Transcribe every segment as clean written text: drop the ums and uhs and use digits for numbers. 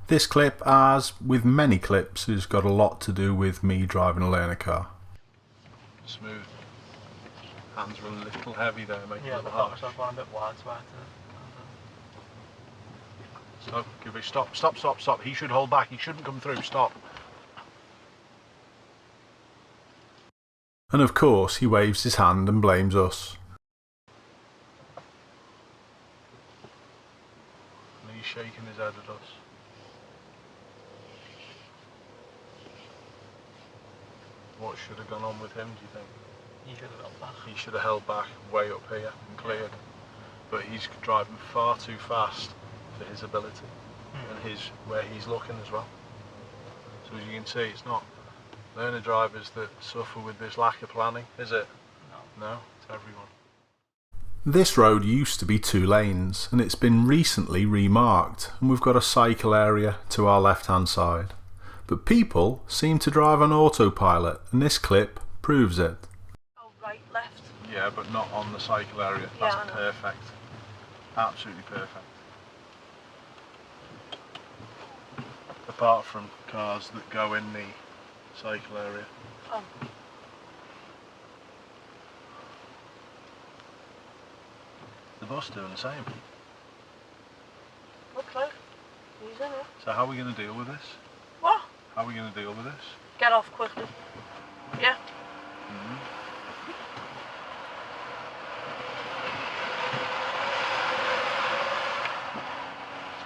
This clip, as with many clips, has got a lot to do with me driving a learner car. Smooth. Hands were a little heavy there, making Yeah, it the harsh. box I've gone a bit wide, so I had to... Stop, give it, stop, stop, stop, stop. He should hold back, he shouldn't come through, stop. And of course, he waves his hand and blames us. And he's shaking his head at us. What should have gone on with him, do you think? He should have held back. He should have held back way up here and cleared. But he's driving far too fast for his ability and where he's looking as well. So as you can see, it's not learner drivers that suffer with this lack of planning, is it? No. No, it's everyone. This road used to be 2 lanes and it's been recently remarked, and we've got a cycle area to our left hand side. But people seem to drive on autopilot, and this clip proves it. Oh, right, left. Yeah, but not on the cycle area. Yeah, That's perfect. Absolutely perfect. Apart from cars that go in the cycle area. Oh. The bus doing the same. Okay. He's in it. So how are we going to deal with this? What? How are we going to deal with this? Get off quickly. Yeah.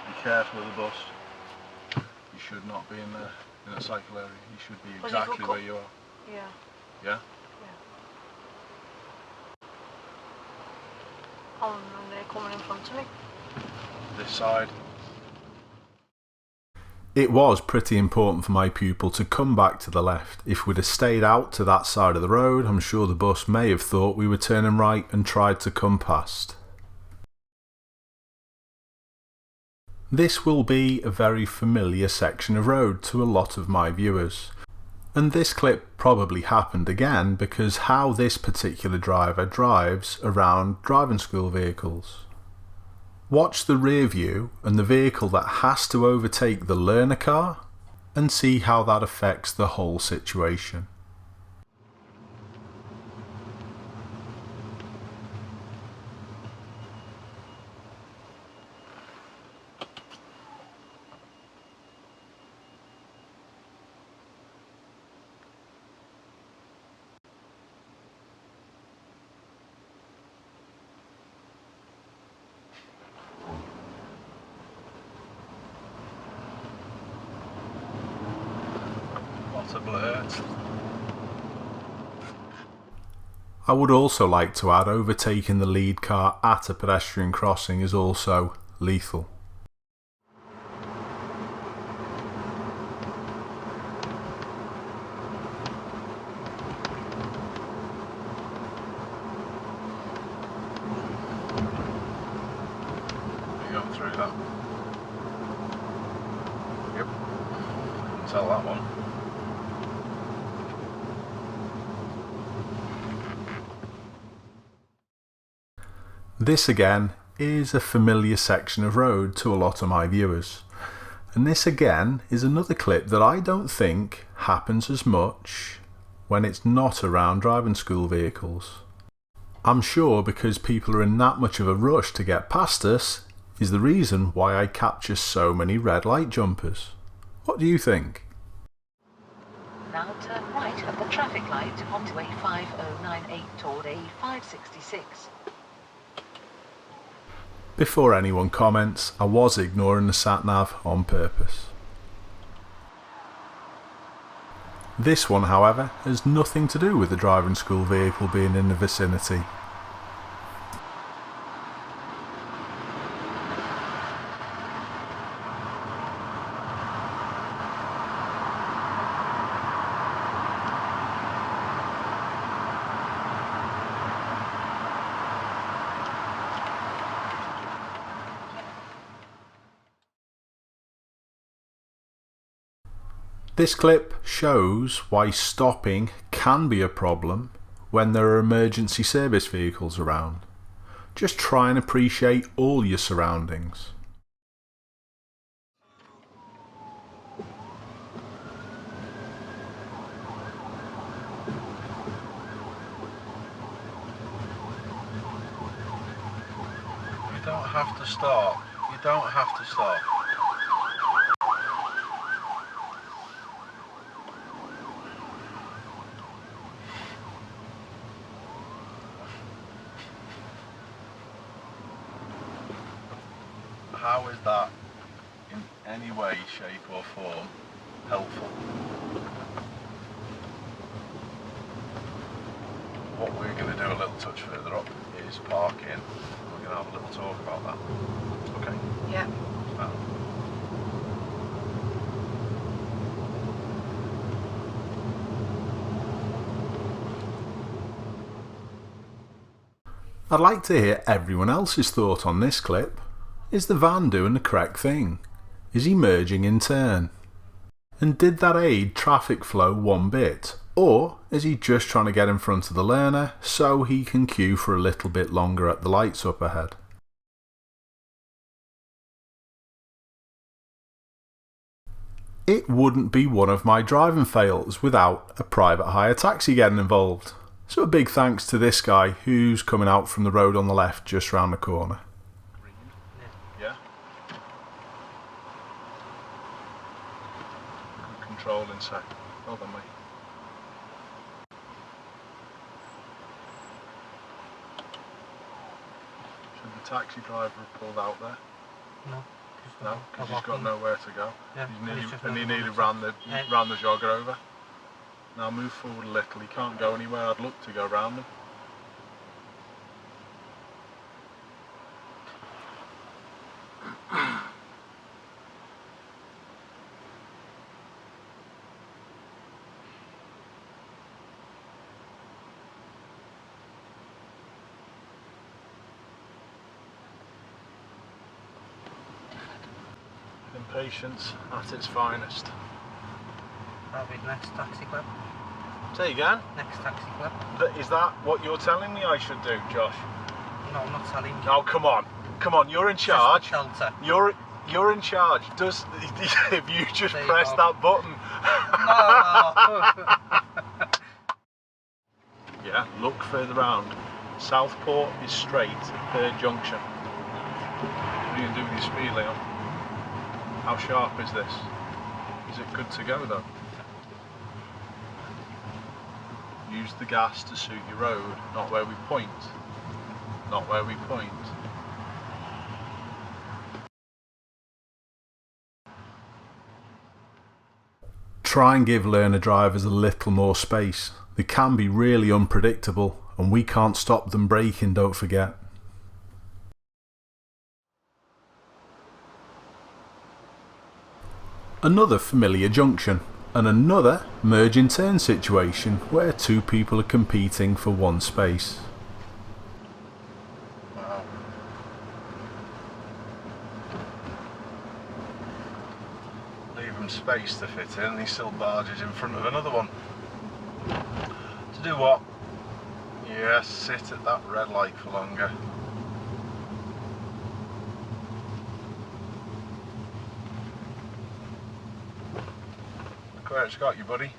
Be careful of the bus. You should not be in a cycle area. You should be exactly where you are. Yeah. Yeah? Oh, and they're coming in front of me. This side. It was pretty important for my pupil to come back to the left. If we'd have stayed out to that side of the road, I'm sure the bus may have thought we were turning right and tried to come past. This will be a very familiar section of road to a lot of my viewers. And this clip probably happened again because how this particular driver drives around driving school vehicles. Watch the rear view and the vehicle that has to overtake the learner car and see how that affects the whole situation. What a blurt. I would also like to add overtaking the lead car at a pedestrian crossing is also lethal. You're going through that. Yep. Tell that one. This again is a familiar section of road to a lot of my viewers, and this again is another clip that I don't think happens as much when it's not around driving school vehicles. I'm sure because people are in that much of a rush to get past us is the reason why I capture so many red light jumpers. What do you think? Now turn right at the traffic light onto A5098 toward A566. Before anyone comments, I was ignoring the sat-nav on purpose. This one, however, has nothing to do with the driving school vehicle being in the vicinity. This clip shows why stopping can be a problem when there are emergency service vehicles around. Just try and appreciate all your surroundings. have to stop. You don't have to stop. How is that in any way, shape or form helpful? What we're going to do a little touch further up is park in. We're going to have a little talk about that. Okay? Yeah. I'd like to hear everyone else's thought on this clip. Is the van doing the correct thing? Is he merging in turn? And did that aid traffic flow one bit? Or is he just trying to get in front of the learner so he can queue for a little bit longer at the lights up ahead? It wouldn't be one of my driving fails without a private hire taxi getting involved. So a big thanks to this guy who's coming out from the road on the left just round the corner. Yeah. Good control in sec. Well done, mate. Should the taxi driver have pulled out there? No. No, because he's got nowhere to go. Yeah, He nearly ran the jogger over. Now move forward a little. He can't go anywhere. I'd look to go round him. Impatience at its finest. That'll be the next taxi club. Say again? Next taxi club. Is that what you're telling me I should do, Josh? No, I'm not telling you. Oh, come on. Come on, you're in charge. Shelter. You're in charge. If you just There you press go. that button. No. Yeah, look further round. Southport is straight, third junction. What are you going to do with your speed, Leon? How sharp is this? Is it good to go though? Use the gas to suit your road, not where we point. Not where we point. Try and give learner drivers a little more space. They can be really unpredictable and we can't stop them braking, don't forget. Another familiar junction and another merge in turn situation where two people are competing for one space. Wow. Leave him space to fit in and he still barges in front of another one. To do what? Yes, sit at that red light for longer. Look where it's got you, buddy.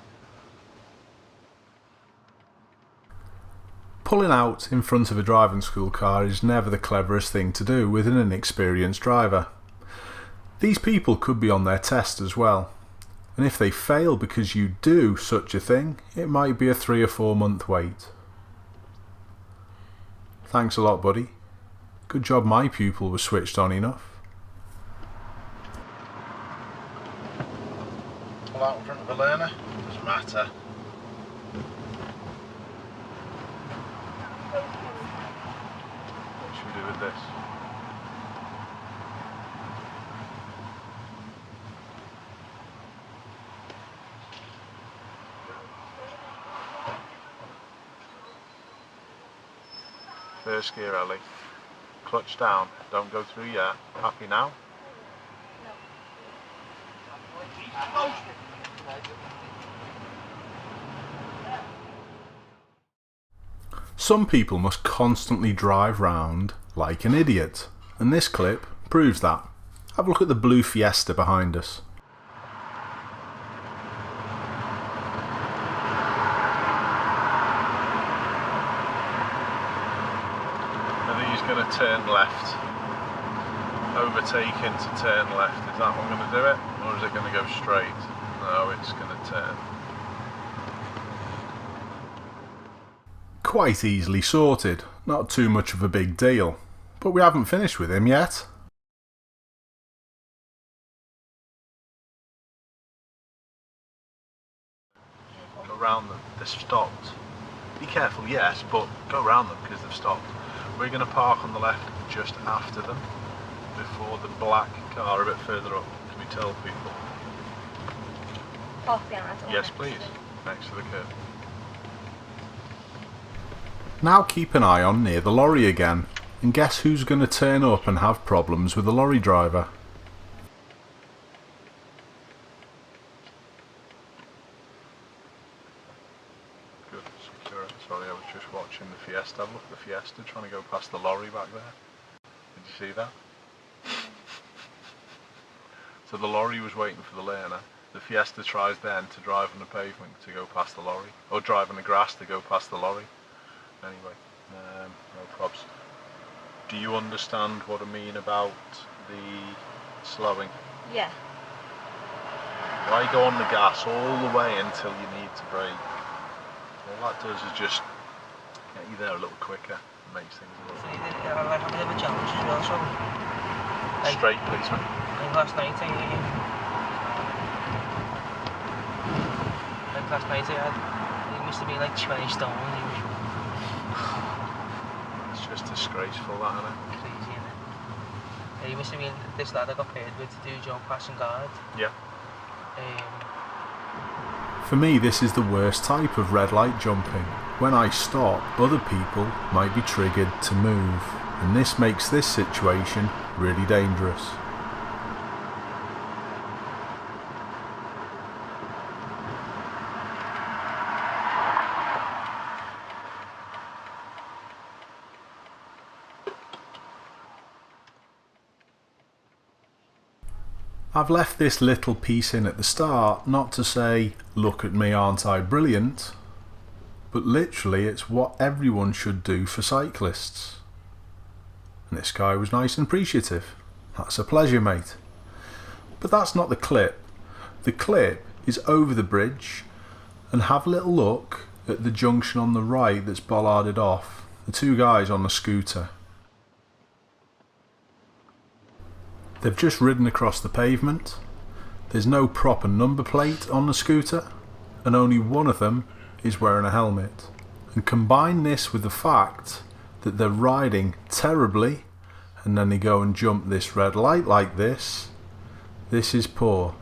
Pulling out in front of a driving school car is never the cleverest thing to do with an inexperienced driver. These people could be on their test as well, and if they fail because you do such a thing, it might be a 3 or 4 month wait. Thanks a lot, buddy. Good job my pupil was switched on enough. Pull out in front of the learner, doesn't matter. What should we do with this? First gear, Ellie. Clutch down, don't go through yet. Happy now? Some people must constantly drive round like an idiot, and this clip proves that. Have a look at the blue Fiesta behind us. I think he's going to turn left. overtaking to turn left. Is that one going to do it? Or is it going to go straight? No, it's going to turn. Quite easily sorted, not too much of a big deal. But we haven't finished with him yet. Go round them. They've stopped. Be careful, yes, but go round them because they've stopped. We're going to park on the left just after them, before the black car a bit further up. Can we tell people? Oh, yeah, Yes, please. Next to the curb. Now keep an eye on near the lorry again, and guess who's going to turn up and have problems with the lorry driver? Good, secure it. Sorry, I was just watching the Fiesta. Look at the Fiesta trying to go past the lorry back there. Did you see that? So the lorry was waiting for the learner. The Fiesta tries then to drive on the pavement to go past the lorry, or drive on the grass to go past the lorry. Anyway, no probs. Do you understand what I mean about the slowing? Yeah. Why go on the gas all the way until you need to brake? All that does is just get you there a little quicker. Makes things a little I like a bit of a challenge as well, so straight, policeman. last night he must have been like 20 stone. It's just disgraceful, that, isn't it? Crazy, innit? Yeah, he must have been this lad I got paired with to do jump passing guard. Yeah. For me, this is the worst type of red light jumping. When I stop, other people might be triggered to move, and this makes this situation really dangerous. I've left this little piece in at the start, not to say, look at me, aren't I brilliant? But literally it's what everyone should do for cyclists. And this guy was nice and appreciative. That's a pleasure, mate. But that's not the clip. The clip is over the bridge, and have a little look at the junction on the right that's bollarded off. The two guys on the scooter. They've just ridden across the pavement. There's no proper number plate on the scooter, and only one of them is wearing a helmet. And combine this with the fact that they're riding terribly, and then they go and jump this red light like this. This is poor.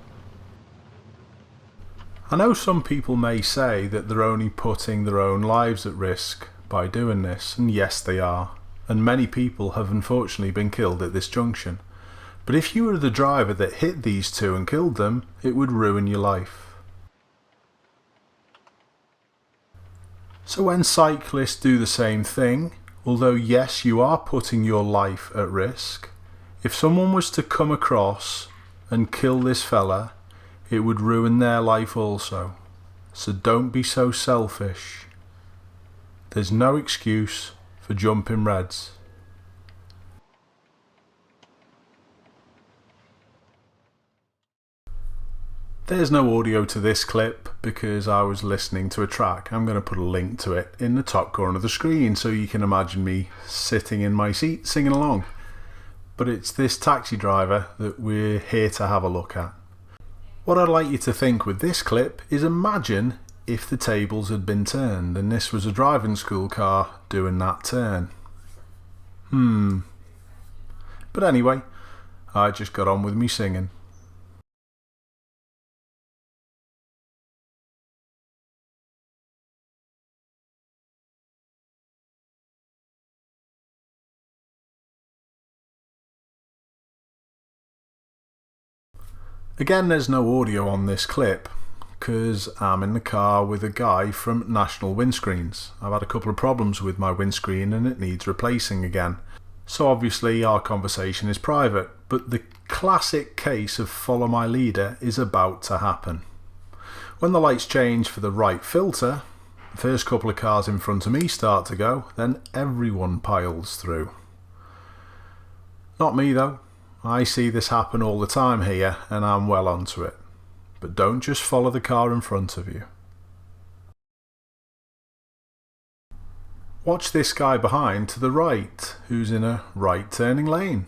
I know some people may say that they're only putting their own lives at risk by doing this, and yes they are, and many people have unfortunately been killed at this junction. But if you were the driver that hit these two and killed them, it would ruin your life. So when cyclists do the same thing, although yes you are putting your life at risk, if someone was to come across and kill this fella, it would ruin their life also. So don't be so selfish. There's no excuse for jumping reds. There's no audio to this clip because I was listening to a track. I'm going to put a link to it in the top corner of the screen so you can imagine me sitting in my seat singing along. But it's this taxi driver that we're here to have a look at. What I'd like you to think with this clip is imagine if the tables had been turned and this was a driving school car doing that turn. But anyway, I just got on with me singing. Again, there's no audio on this clip because I'm in the car with a guy from National Windscreens. I've had a couple of problems with my windscreen and it needs replacing again. So obviously our conversation is private, but the classic case of follow my leader is about to happen. When the lights change for the right filter, the first couple of cars in front of me start to go, then everyone piles through. Not me though. I see this happen all the time here and I'm well onto it. But don't just follow the car in front of you. Watch this guy behind to the right who's in a right turning lane.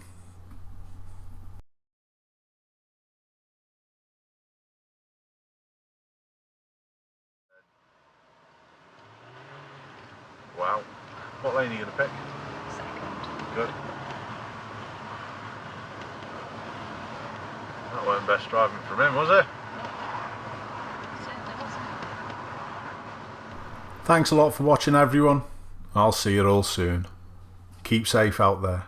Wow. What lane are you going to pick? Second. Good. That weren't best driving from him, was it? Certainly wasn't. Thanks a lot for watching everyone. I'll see you all soon. Keep safe out there.